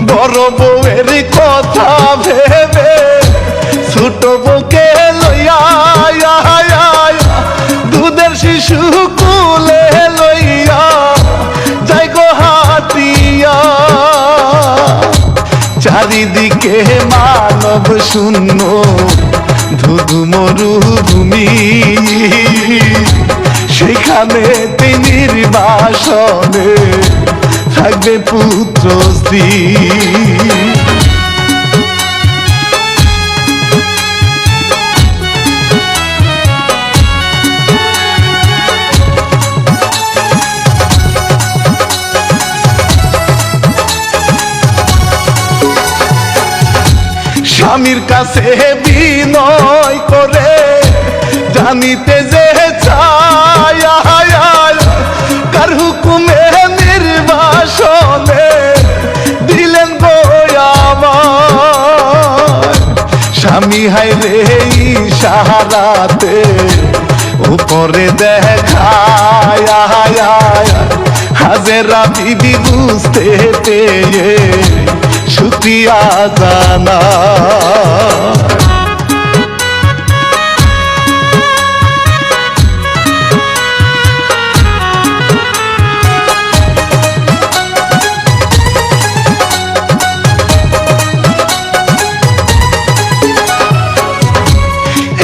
বড় বউয়ের কথা ভেবে ছোট বউকে লইয়া দুধের শিশু কুলে লইয়া যাই গো হাতিয়া। চারিদিকে মানব শূন্য ধুধু মরুভূমি, সেখানে নির্বাসনে থাকবে পুত্র স্ত্রী। স্বামীর কাছে বিনয় করে জানিতে যে চায় কার হুকুমে নির্বাসনে দিলেন গো আমায়। স্বামী হায় রে ইশারাতে উপরে দেখায় হাজেরা বিবি বুঝতে পেয়ে শুকরিয়া জানা।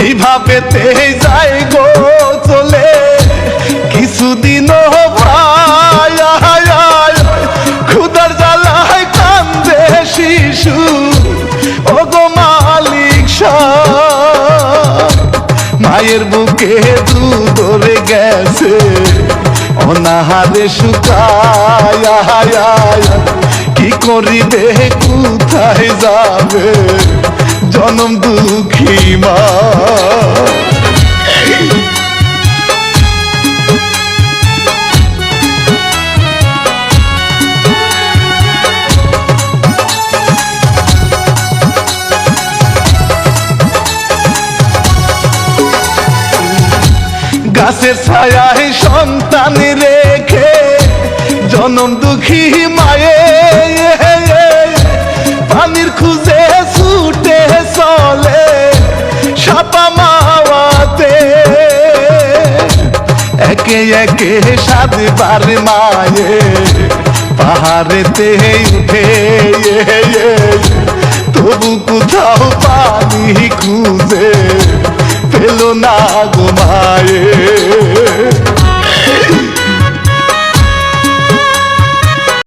এইভাবে যাই গো চলে কিছুদিন ভাই, ক্ষুধার জ্বালায় কান্দে শিশু ও গো মালিক সাহেব। মায়ের বুকে দুধ ধরে গেছে অনাহারে শুকায়, কি করিবে কোথায় যাবে জনম দুঃখী মা। গাছের ছায়ায় সন্তান রেখে জনম দুঃখী মায়ে পানির খুঁজে ছুটে চলে সাপা মাওয়াতে। একে একে সাতবার মায়ে পাহাড়েতে উঠে তবু কোথাও পানি খুঁজে পেল না গো মায়ে।